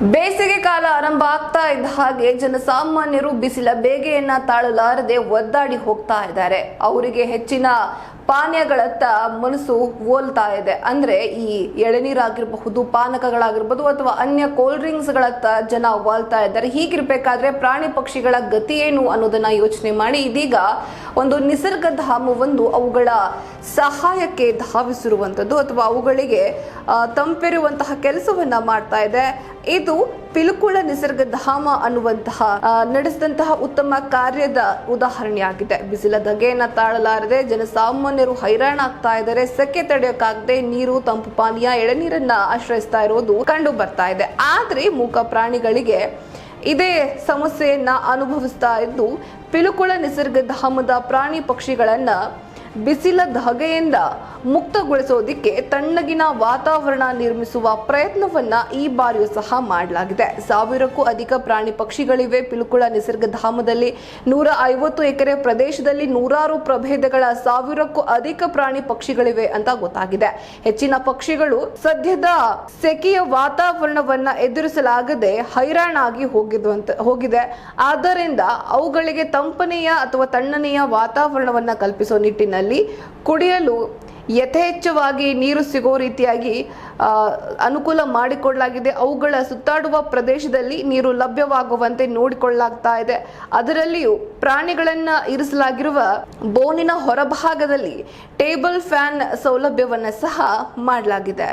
ಬೇಸಿಗೆ ಕಾಲ ಆರಂಭ ಆಗ್ತಾ ಇದ್ದ ಹಾಗೆ ಜನಸಾಮಾನ್ಯರು ಬಿಸಿಲ ಬೇಗೆಯನ್ನ ತಾಳಲಾರದೆ ಒದ್ದಾಡಿ ಹೋಗ್ತಾ ಇದ್ದಾರೆ. ಅವರಿಗೆ ಹೆಚ್ಚಿನ ಪಾನೀಯಗಳತ್ತ ಮನಸ್ಸು ಓಲ್ತಾ ಇದೆ. ಅಂದ್ರೆ ಈ ಎಳನೀರಾಗಿರಬಹುದು, ಪಾನಕಗಳಾಗಿರ್ಬೋದು ಅಥವಾ ಅನ್ಯ ಕೋಲ್ಡ್ ಡ್ರಿಂಕ್ಸ್ ಗಳತ್ತ ಜನ ವಾಲ್ತಾ ಇದ್ದಾರೆ. ಹೀಗಿರ್ಬೇಕಾದ್ರೆ ಪ್ರಾಣಿ ಪಕ್ಷಿಗಳ ಗತಿ ಏನು ಅನ್ನೋದನ್ನ ಯೋಚನೆ ಮಾಡಿ ಇದೀಗ ಒಂದು ನಿಸರ್ಗಧಾಮವೊಂದು ಅವುಗಳ ಸಹಾಯಕ್ಕೆ ಧಾವಿಸಿರುವಂತದ್ದು ಅಥವಾ ಅವುಗಳಿಗೆ ತಂಪೆರುವಂತಹ ಕೆಲಸವನ್ನ ಮಾಡ್ತಾ ಇದೆ. ಇದು ಪಿಲಿಕುಳ ನಿಸರ್ಗಧಾಮ ಅನ್ನುವಂತಹ ನಡೆಸಿದಂತಹ ಉತ್ತಮ ಕಾರ್ಯದ ಉದಾಹರಣೆಯಾಗಿದೆ. ಬಿಸಿಲ ಧಗೆಯನ್ನ ತಾಳಲಾರದೆ ಜನಸಾಮಾನ್ಯರು ಹೈರಾಣಾಗ್ತಾ ಇದ್ದಾರೆ. ಸೆಕೆ ತಡೆಯೋಕ್ಕಾಗದೆ ನೀರು, ತಂಪು ಪಾನೀಯ, ಎಳನೀರನ್ನ ಆಶ್ರಯಿಸ್ತಾ ಇರೋದು ಕಂಡು ಬರ್ತಾ ಇದೆ. ಆದ್ರೆ ಮೂಕ ಪ್ರಾಣಿಗಳಿಗೆ ಇದೇ ಸಮಸ್ಯೆಯನ್ನ ಅನುಭವಿಸ್ತಾ ಇದ್ದು ಪಿಲಿಕುಳ ನಿಸರ್ಗಧಾಮದ ಪ್ರಾಣಿ ಪಕ್ಷಿಗಳನ್ನ ಬಿಸಿಲ ಧಗೆಯಿಂದ ಮುಕ್ತಗೊಳಿಸೋದಿಕ್ಕೆ ತಣ್ಣಗಿನ ವಾತಾವರಣ ನಿರ್ಮಿಸುವ ಪ್ರಯತ್ನವನ್ನ ಈ ಬಾರಿಯೂ ಸಹ ಮಾಡಲಾಗಿದೆ. 1000ಕ್ಕೂ ಅಧಿಕ ಪ್ರಾಣಿ ಪಕ್ಷಿಗಳಿವೆ. ಪಿಲಿಕುಳ ನಿಸರ್ಗಧಾಮದಲ್ಲಿ 150 ಎಕರೆ ಪ್ರದೇಶದಲ್ಲಿ ನೂರಾರು ಪ್ರಭೇದಗಳ 1000ಕ್ಕೂ ಅಧಿಕ ಪ್ರಾಣಿ ಪಕ್ಷಿಗಳಿವೆ ಅಂತ ಗೊತ್ತಾಗಿದೆ. ಹೆಚ್ಚಿನ ಪಕ್ಷಿಗಳು ಸದ್ಯದ ಸೆಕೆಯ ವಾತಾವರಣವನ್ನ ಎದುರಿಸಲಾಗದೆ ಹೈರಾಣಾಗಿ ಹೋಗಿದೆ. ಆದ್ದರಿಂದ ಅವುಗಳಿಗೆ ತಂಪನೆಯ ಅಥವಾ ತಣ್ಣನೆಯ ವಾತಾವರಣವನ್ನ ಕಲ್ಪಿಸೋ ನಿಟ್ಟಿನಲ್ಲಿ ಕುಡಿಯಲು ಯಥೇಚ್ಛವಾಗಿ ನೀರು ಸಿಗೋ ರೀತಿಯಾಗಿ ಅನುಕೂಲ ಮಾಡಿಕೊಳ್ಳಲಾಗಿದೆ. ಅವುಗಳ ಸುತ್ತಾಡುವ ಪ್ರದೇಶದಲ್ಲಿ ನೀರು ಲಭ್ಯವಾಗುವಂತೆ ನೋಡಿಕೊಳ್ಳಲಾಗ್ತಾ ಇದೆ. ಅದರಲ್ಲಿಯೂ ಪ್ರಾಣಿಗಳನ್ನ ಇರಿಸಲಾಗಿರುವ ಬೋನಿನ ಹೊರಭಾಗದಲ್ಲಿ ಟೇಬಲ್ ಫ್ಯಾನ್ ಸೌಲಭ್ಯವನ್ನ ಸಹ ಮಾಡಲಾಗಿದೆ.